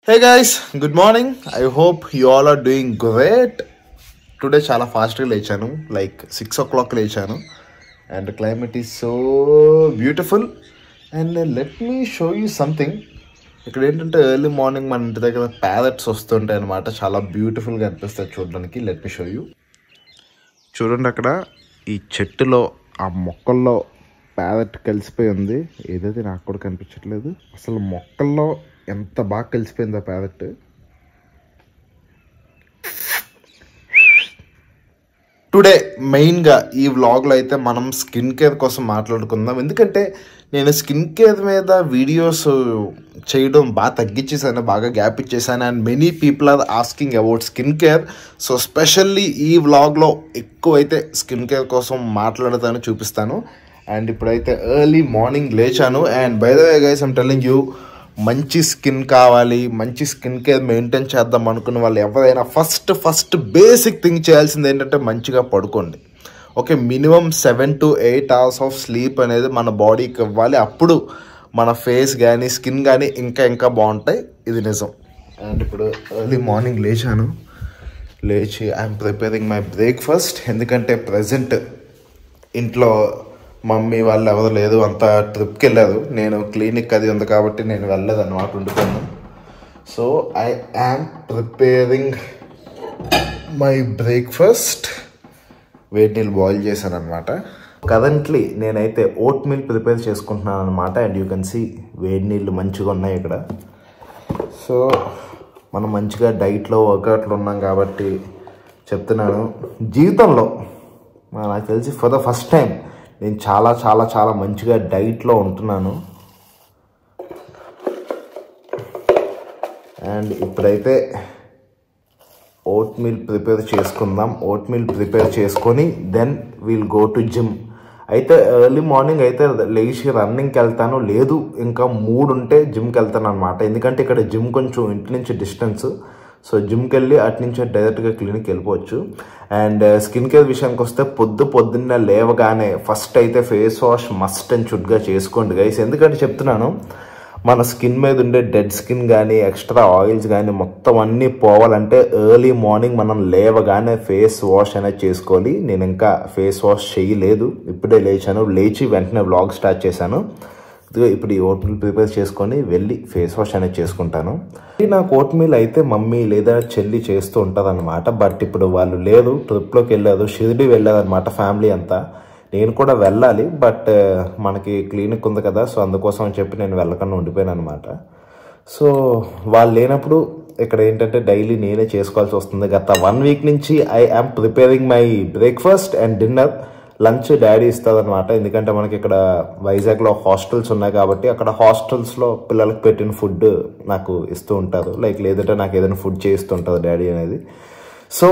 Hey guys, good morning. I hope you all are doing great. Today chala fast lechanu, like 6 o'clock lechanu, and the climate is so beautiful. And let me show you something. ఇక్కడ ఏంటంటే early morning మన ఇంటి దగ్గర parrots వస్తుంటాయి అనమాట. చాలా బ్యూటిఫుల్గా అనిపిస్తాయి చూడడానికి. Let me show you. చూడండి అక్కడ ఈ చెట్టులో ఆ మొక్కల్లో ప్యారెట్ కలిసిపోయి ఉంది. ఏదైతే నాకు కూడా కనిపించట్లేదు. అసలు మొక్కల్లో ఎంత బాగా కలిసిపోయింది ఆ ప్యారెట్. టుడే మెయిన్గా ఈ వ్లాగ్లో అయితే మనం స్కిన్ కేర్ కోసం మాట్లాడుకుందాం. ఎందుకంటే నేను స్కిన్ కేర్ మీద వీడియోస్ చేయడం బాగా తగ్గించేసాను, బాగా గ్యాప్ ఇచ్చేసాను. And many people are asking about skin care. So specially ఈ వ్లాగ్లో ఎక్కువైతే స్కిన్ కేర్ కోసం మాట్లాడతాను, చూపిస్తాను. అండ్ ఇప్పుడైతే ఎర్లీ మార్నింగ్ లేచాను. And by the way guys, I'm telling you, మంచి స్కిన్ కావాలి, మంచి స్కిన్ కేర్ మెయింటైన్ చేద్దాం అనుకున్న వాళ్ళు ఎవరైనా ఫస్ట్ బేసిక్ థింగ్ చేయాల్సింది ఏంటంటే మంచిగా పడుకోండి. Okay, minimum 7 to 8 hours of sleep అనేది మన బాడీకి ఇవ్వాలి. అప్పుడు మన ఫేస్ కానీ స్కిన్ కానీ ఇంకా బాగుంటాయి. ఇది నిజం. అండ్ ఇప్పుడు ఎర్లీ మార్నింగ్ లేచి ఐఎమ్ ప్రిపేరింగ్ మై బ్రేక్ఫాస్ట్. ఎందుకంటే ప్రజెంట్ ఇంట్లో మమ్మీ వాళ్ళు ఎవరు లేదు, అంతా ట్రిప్కి వెళ్ళారు. నేను క్లినిక్ అది ఉంది కాబట్టి నేను వెళ్ళలేదు అన్నమాట, ఉండిపోయాను. So I am preparing my breakfast. వేడి నీళ్ళు బాయిల్ చేశాను అనమాట. కరెంట్లీ నేనైతే ఓట్ మీల్ ప్రిపేర్ చేసుకుంటున్నాను అనమాట. అండ్ యూ కెన్ సీ వేడి నీళ్ళు మంచిగా ఉన్నాయి ఇక్కడ. సో మనం మంచిగా డైట్లో వర్కౌట్లు ఉన్నాం కాబట్టి చెప్తున్నాను, జీవితంలో నాకు తెలిసి ఫర్ ద ఫస్ట్ టైం నేను చాలా మంచిగా డైట్లో ఉంటున్నాను. అండ్ ఇప్పుడైతే ఓట్ మీల్ ప్రిపేర్ చేసుకుందాం. ఓట్ మీల్ ప్రిపేర్ చేసుకొని then we'll go to gym. అయితే ఎర్లీ మార్నింగ్ అయితే లేచి రన్నింగ్కి వెళ్తాను, లేదు ఇంకా మూడ్ ఉంటే జిమ్కి వెళ్తాను అనమాట. ఎందుకంటే ఇక్కడ జిమ్ కొంచెం ఇంటి నుంచి డిస్టెన్స్. సో జిమ్కి వెళ్ళి అటు నుంచి డైరెక్ట్గా క్లినిక్కి వెళ్ళిపోవచ్చు. అండ్ స్కిన్ కేర్ విషయానికి వస్తే పొద్దున్నే లేవగానే ఫస్ట్ అయితే ఫేస్ వాష్ మస్ట్ అండ్ షుడ్గా చేసుకోండి గైస్. ఎందుకంటే చెప్తున్నాను, మన స్కిన్ మీద ఉండే డెడ్ స్కిన్ కానీ ఎక్స్ట్రా ఆయిల్స్ కానీ మొత్తం అన్నీ పోవాలంటే ఎర్లీ మార్నింగ్ మనం లేవగానే ఫేస్ వాష్ అనేది చేసుకోవాలి. నేను ఇంకా ఫేస్ వాష్ చేయలేదు, ఇప్పుడే లేచి వెంటనే వ్లాగ్ స్టార్ట్ చేశాను. ఇప్పుడు ఈ ఓట్ మీల్ ప్రిపేర్ చేసుకొని వెళ్ళి ఫేస్ వాష్ అనేది చేసుకుంటాను. నాకు ఓట్ మీల్ అయితే మమ్మీ లేదా చెల్లి చేస్తూ ఉంటుంది అనమాట. బట్ ఇప్పుడు వాళ్ళు లేదు, ట్రిప్లోకి వెళ్ళారు, షిరిడి వెళ్ళారు అనమాట ఫ్యామిలీ అంతా. నేను కూడా వెళ్ళాలి, బట్ మనకి క్లినిక్ ఉంది కదా, సో అందుకోసం అని చెప్పి నేను వెళ్ళకుండా ఉండిపోయాను అనమాట. సో వాళ్ళు లేనప్పుడు ఇక్కడ ఏంటంటే డైలీ నేనే చేసుకోవాల్సి వస్తుంది. గత 1 week నుంచి I am preparing my breakfast and dinner. Lunch daddy ఇస్తుంది అనమాట. ఎందుకంటే మనకి ఇక్కడ వైజాగ్లో హాస్టల్స్ ఉన్నాయి కాబట్టి అక్కడ హాస్టల్స్లో పిల్లలకి పెట్టిన ఫుడ్ నాకు ఇస్తూ ఉంటారు. లేదంటే నాకు ఏదైనా ఫుడ్ చేస్తుంటుంది డాడీ అనేది. సో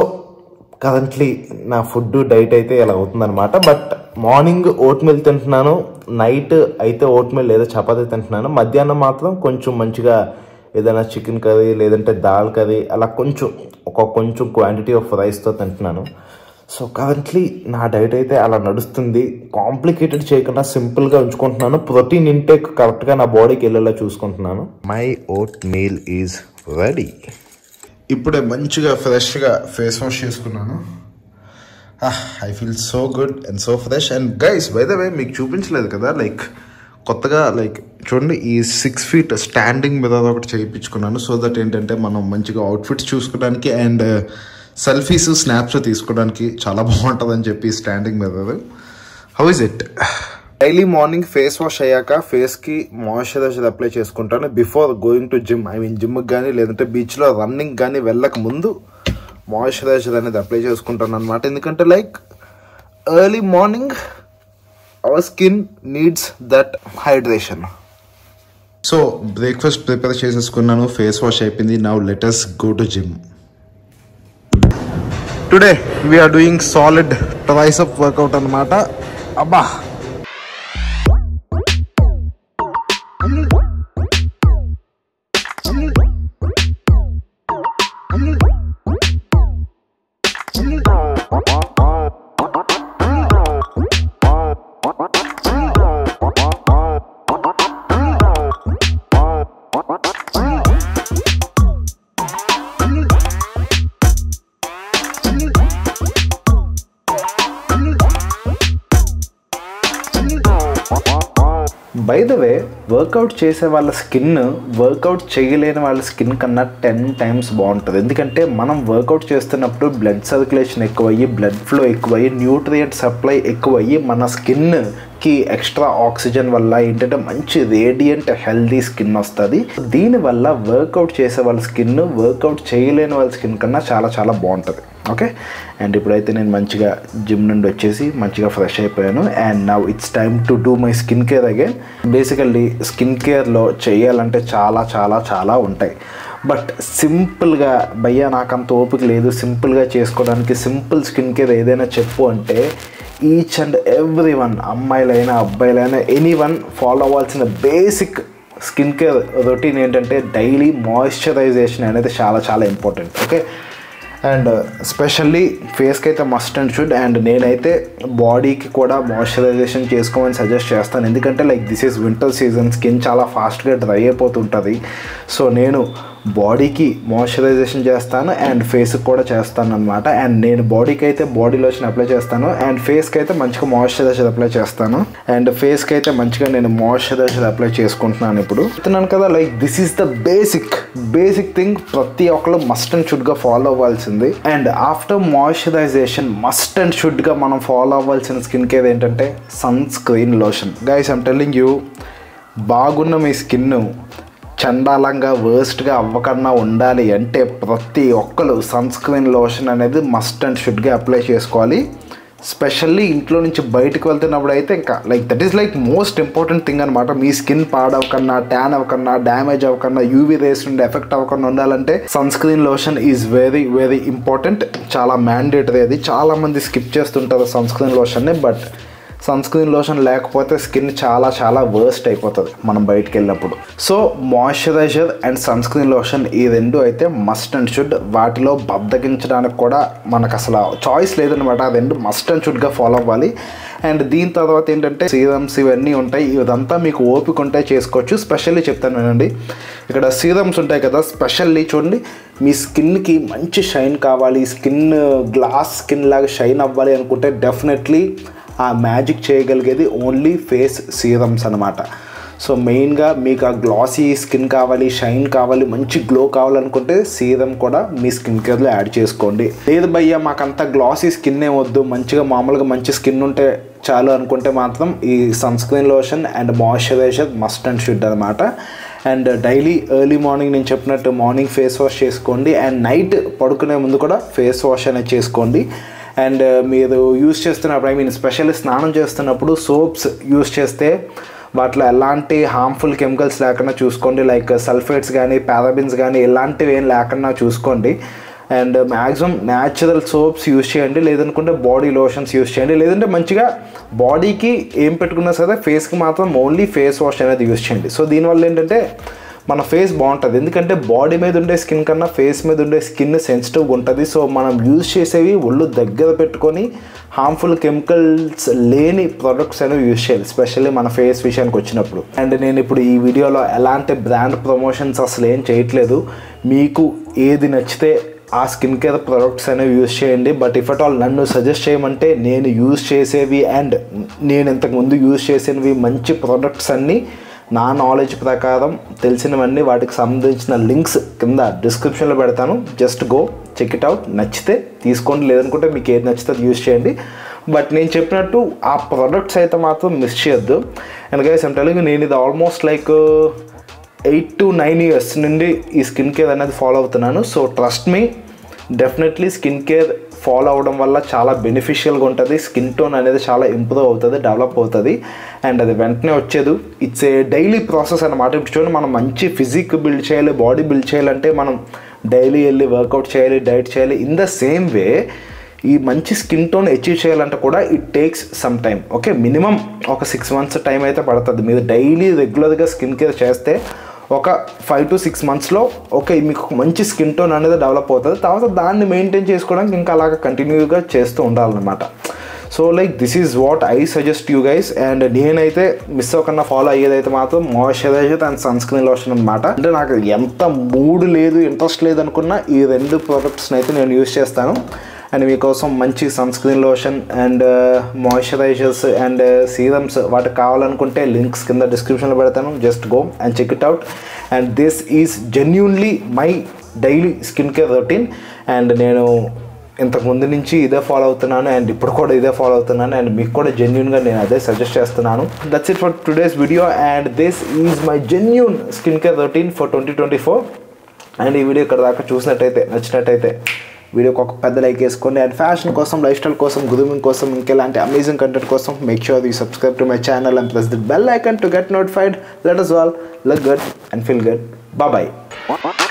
కరెంట్లీ నా ఫుడ్ డైట్ అయితే ఇలా అవుతుందన్నమాట. బట్ మార్నింగ్ ఓట్ మీల్ తింటున్నాను, నైట్ అయితే ఓట్ మీల్ లేదా చపాతీ తింటున్నాను. మధ్యాహ్నం మాత్రం కొంచెం మంచిగా ఏదైనా చికెన్ కర్రీ లేదంటే దాల్ కర్రీ అలా కొంచెం క్వాంటిటీ ఆఫ్ రైస్తో తింటున్నాను. సో కరెంట్లీ నా డైట్ అయితే అలా నడుస్తుంది. కాంప్లికేటెడ్ చేయకుండా సింపుల్గా ఉంచుకుంటున్నాను. ప్రోటీన్ ఇంటేక్ కరెక్ట్గా నా బాడీకి వెళ్ళేలా చూసుకుంటున్నాను. My vote meal is ready. ఇప్పుడే మంచిగా ఫ్రెష్గా ఫేస్ వాష్ చేసుకున్నాను. I feel so good and so fresh. And guys, by the way మీకు చూపించలేదు కదా, కొత్తగా చూడండి, ఈ 6 feet స్టాండింగ్ మీద ఒకటి చేయించుకున్నాను. సో దట్ ఏంటంటే మనం మంచిగా అవుట్ఫిట్స్ చూసుకోవడానికి అండ్ సెల్ఫీస్ స్నాప్స్ తీసుకోవడానికి చాలా బాగుంటుందని చెప్పి standing mirror. How is it? Daily morning face wash అయ్యాక ఫేస్కి మాయిశ్చరైజర్ అప్లై చేసుకుంటాను బిఫోర్ గోయింగ్ టు జిమ్. జిమ్కి కానీ లేదంటే బీచ్లో రన్నింగ్ కానీ వెళ్ళక ముందు మాయిశ్చరైజర్ అనేది అప్లై చేసుకుంటాను అనమాట. ఎందుకంటే early morning our skin needs that hydration. So breakfast prepare చేసేసుకున్నాను, ఫేస్ వాష్ అయిపోయింది. Now let us go to gym. Today we are doing solid tricep workout అనమాట. అబ్బా, బై ద వే వర్కౌట్ చేసే వాళ్ళ స్కిన్ వర్కౌట్ చేయలేని వాళ్ళ skin కన్నా 10 times బాగుంటుంది. ఎందుకంటే మనం వర్కౌట్ చేస్తున్నప్పుడు బ్లడ్ సర్క్యులేషన్ ఎక్కువయ్యి, బ్లడ్ ఫ్లో ఎక్కువయ్యి, న్యూట్రియంట్ సప్లై ఎక్కువయ్యి మన స్కిన్కి ఎక్స్ట్రా ఆక్సిజన్ వల్ల ఏంటంటే మంచి రేడియంట్ హెల్దీ స్కిన్ వస్తుంది. దీనివల్ల వర్కౌట్ చేసే వాళ్ళ స్కిన్ వర్కౌట్ చేయలేని వాళ్ళ స్కిన్ కన్నా చాలా చాలా బాగుంటుంది. ఓకే, అండ్ ఇప్పుడైతే నేను మంచిగా జిమ్ నుండి వచ్చేసి మంచిగా ఫ్రెష్ అయిపోయాను. And now it's time to do my skin care again. Basically skin కేర్లో చేయాలంటే చాలా చాలా చాలా ఉంటాయి. బట్ సింపుల్గా భయ్యా నాకు అంత ఓపిక లేదు సింపుల్గా చేసుకోవడానికి, సింపుల్ స్కిన్ కేర్ ఏదైనా చెప్పు అంటే ఈచ్ అండ్ ఎవ్రీ వన్, అమ్మాయిలైనా అబ్బాయిలైనా ఎనీవన్ ఫాలో అవ్వాల్సిన బేసిక్ స్కిన్ కేర్ రొటీన్ ఏంటంటే డైలీ మాయిశ్చరైజేషన్ అనేది చాలా చాలా ఇంపార్టెంట్. ఓకే, అండ్ స్పెషల్లీ ఫేస్కి అయితే మస్ట్ అండ్ షుడ్. అండ్ నేనైతే బాడీకి కూడా మాయిశ్చరైజేషన్ చేసుకోమని సజెస్ట్ చేస్తాను. ఎందుకంటే like this is winter season, skin చాలా ఫాస్ట్గా డ్రై అయిపోతుంటుంది. సో నేను బాడీకి మాయిశ్చరైజేషన్ చేస్తాను అండ్ ఫేస్కి కూడా చేస్తాను అనమాట. అండ్ నేను బాడీకి అయితే బాడీ లోషన్ అప్లై చేస్తాను అండ్ ఫేస్కి అయితే మంచిగా మాయిశ్చరైజర్ అప్లై చేస్తాను. అండ్ ఫేస్కి అయితే మంచిగా నేను మాయిశ్చరైజర్ అప్లై చేసుకుంటున్నాను. ఇప్పుడు చెప్తున్నాను కదా, like this is the basic thing ప్రతి ఒక్కరు మస్ట్ అండ్ షుడ్గా ఫాలో అవ్వాల్సింది. And after moisturization must and షుడ్గా మనం ఫాలో అవ్వాల్సిన స్కిన్ కేర్ ఏంటంటే sunscreen lotion. Guys I'm telling you, బాగున్న మీ స్కిన్ చండాలంగా వర్స్ట్గా అవ్వకుండా ఉండాలి అంటే ప్రతి ఒక్కరు సన్ స్క్రీన్ లోషన్ అనేది మస్ట్ అండ్ షుడ్గా అప్లై చేసుకోవాలి. స్పెషల్లీ ఇంట్లో నుంచి బయటకు వెళ్తున్నప్పుడు అయితే ఇంకా like that is like most important thing అనమాట. మీ స్కిన్ పాడవకన్నా, ట్యాన్ అవ్వకన్నా, డ్యామేజ్ అవ్వకన్నా, యూవీ రేస్ నుండి ఎఫెక్ట్ అవ్వకుండా ఉండాలంటే sunscreen lotion is very very important. చాలా మ్యాండేటరీ. అది చాలామంది స్కిప్ చేస్తుంటారు సన్ స్క్రీన్ లోషన్ని. బట్ సన్ స్క్రీన్ లోషన్ లేకపోతే స్కిన్ చాలా చాలా వర్స్ట్ అయిపోతుంది మనం బయటకు వెళ్ళినప్పుడు. So moisturizer and sunscreen lotion ఈ రెండు అయితే మస్ట్ అండ్ షుడ్. వాటిలో బద్దగించడానికి కూడా మనకు అసలు చాయిస్ లేదనమాట. ఆ రెండు మస్ట్ అండ్ షుడ్గా ఫాలో అవ్వాలి. అండ్ దీని తర్వాత ఏంటంటే సీరమ్స్ ఇవన్నీ ఉంటాయి. ఇదంతా మీకు ఓపిక ఉంటే చేసుకోవచ్చు. స్పెషల్లీ చెప్తాను వినండి, ఇక్కడ సీరమ్స్ ఉంటాయి కదా, స్పెషల్లీ చూడండి, మీ స్కిన్కి మంచి షైన్ కావాలి, స్కిన్ గ్లాస్ స్కిన్ లాగా షైన్ అవ్వాలి అనుకుంటే డెఫినెట్లీ ఆ మ్యాజిక్ చేయగలిగేది ఓన్లీ ఫేస్ సీరమ్స్ అనమాట. సో మెయిన్గా మీకు ఆ గ్లాసీ స్కిన్ కావాలి, షైన్ కావాలి, మంచి గ్లో కావాలనుకుంటే సీరం కూడా మీ స్కిన్ కేర్లో యాడ్ చేసుకోండి. లేదు భయ్యా మాకంతా గ్లాసీ స్కిన్ వద్దు, మంచిగా మామూలుగా మంచి స్కిన్ ఉంటే చాలు అనుకుంటే మాత్రం ఈ sunscreen lotion and moisturizer must and should అనమాట. అండ్ డైలీ ఎర్లీ మార్నింగ్ నేను చెప్పినట్టు మార్నింగ్ ఫేస్ వాష్ చేసుకోండి అండ్ నైట్ పడుకునే ముందు కూడా ఫేస్ వాష్ అనేది చేసుకోండి. అండ్ మీరు యూజ్ చేస్తున్నప్పుడు, ఐ మీన్ స్పెషల్లీ స్నానం చేస్తున్నప్పుడు సోప్స్ యూజ్ చేస్తే వాటిలో ఎలాంటి హార్మ్ఫుల్ కెమికల్స్ లేకుండా చూసుకోండి. లైక్ సల్ఫేట్స్ కానీ, పారాబిన్స్ కానీ ఇలాంటివి ఏం లేకుండా చూసుకోండి. And maximum natural soaps use చేయండి, లేదనుకుంటే బాడీ లోషన్స్ యూజ్ చేయండి. లేదంటే మంచిగా బాడీకి ఏం పెట్టుకున్నా సరే ఫేస్కి మాత్రం ఓన్లీ ఫేస్ వాష్ అనేది యూజ్ చేయండి. సో దీనివల్ల ఏంటంటే మన ఫేస్ బాగుంటుంది. ఎందుకంటే బాడీ మీద ఉండే స్కిన్ కన్నా ఫేస్ మీద ఉండే స్కిన్ సెన్సిటివ్గా ఉంటుంది. సో మనం యూజ్ చేసేవి ఒళ్ళు దగ్గర పెట్టుకొని హార్మ్ఫుల్ కెమికల్స్ లేని ప్రొడక్ట్స్ అనేవి యూజ్ చేయాలి, స్పెషల్లీ మన ఫేస్ విషయానికి వచ్చినప్పుడు. అండ్ నేను ఇప్పుడు ఈ వీడియోలో ఎలాంటి బ్రాండ్ ప్రమోషన్స్ అసలు ఏం చేయట్లేదు. మీకు ఏది నచ్చితే ఆ స్కిన్ కేర్ ప్రొడక్ట్స్ అనేవి యూజ్ చేయండి. బట్ ఇఫ్ అట్ ఆల్ నన్ను సజెస్ట్ చేయమంటే నేను యూజ్ చేసేవి అండ్ నేను ఇంతకుముందు యూజ్ చేసినవి మంచి ప్రొడక్ట్స్ అన్నీ నా నాలెడ్జ్ ప్రకారం తెలిసినవన్నీ, వాటికి సంబంధించిన లింక్స్ కింద డిస్క్రిప్షన్లో పెడతాను. Just go check it out. నచ్చితే తీసుకోండి, లేదనుకుంటే మీకు ఏది నచ్చితే అది యూజ్ చేయండి. బట్ నేను చెప్పినట్టు ఆ ప్రొడక్ట్స్ అయితే మాత్రం మిస్ చేయొద్దు. And guys I'm telling you, నేను ఇది ఆల్మోస్ట్ లైక్ 8 to 9 years నుండి ఈ స్కిన్ కేర్ అనేది ఫాలో అవుతున్నాను. So trust me, definitely skin care follow అవడం వల్ల చాలా బెనిఫిషియల్గా ఉంటుంది. స్కిన్ టోన్ అనేది చాలా ఇంప్రూవ్ అవుతుంది, డెవలప్ అవుతుంది. అండ్ అది వెంటనే వచ్చేది. ఇట్స్ ఏ డైలీ ప్రాసెస్ అనమాట. ఇప్పుడు చూడండి, మనం మంచి ఫిజిక్ బిల్డ్ చేయాలి, బాడీ బిల్డ్ చేయాలంటే మనం డైలీ వెళ్ళి వర్కౌట్ చేయాలి, డైట్ చేయాలి. ఇన్ ద సేమ్ వే ఈ మంచి స్కిన్ టోన్ అచీవ్ చేయాలంటే కూడా it takes some time. Okay, minimum ఒక 6 months టైం అయితే పడుతుంది. మీరు డైలీ రెగ్యులర్గా స్కిన్ కేర్ చేస్తే ఒక 5 to 6 monthsలో ఓకే మీకు మంచి స్కిన్ టోన్ అనేది డెవలప్ అవుతుంది. తర్వాత దాన్ని మెయింటైన్ చేసుకోవడానికి ఇంకా అలాగ కంటిన్యూగా చేస్తూ ఉండాలన్నమాట. So like this is what I suggest you guys. And నేనైతే మిస్ అవ్వకుండా ఫాలో అయ్యేదైతే మాత్రం moisturizer and sunscreen lotion అనమాట. అంటే నాకు ఎంత మూడ్ లేదు, ఇంట్రెస్ట్ లేదు అనుకున్నా ఈ 2 ప్రొడక్ట్స్ని అయితే నేను యూజ్ చేస్తాను. అండ్ మీకోసం మంచి sunscreen lotion and moisturizers and serums వాటికి కావాలనుకుంటే లింక్స్ కింద డిస్క్రిప్షన్లో పెడతాను. Just go and check it out. And this is genuinely my daily skin care routine. And నేను ఇంతకుముందు నుంచి ఇదే ఫాలో అవుతున్నాను అండ్ ఇప్పుడు కూడా ఇదే ఫాలో అవుతున్నాను అండ్ మీకు కూడా జెన్యూన్గా నేను అదే సజెస్ట్ చేస్తున్నాను. That's it for today's video and this is my genuine skin care routine for 2024. And ఈ వీడియో ఇక్కడ దాకా చూసినట్టయితే నచ్చినట్టయితే వీడియోకి ఒక పెద్ద లైక్ వేసుకోండి. అండ్ ఫ్యాషన్ కోసం, లైఫ్ స్టైల్ కోసం, గ్రూమింగ్ కోసం, ఇంకెలాంటి అమేజింగ్ కంటెంట్ కోసం make sure you subscribe to my channel and press the bell icon to get notified. Let us all look good and feel good. Bye bye.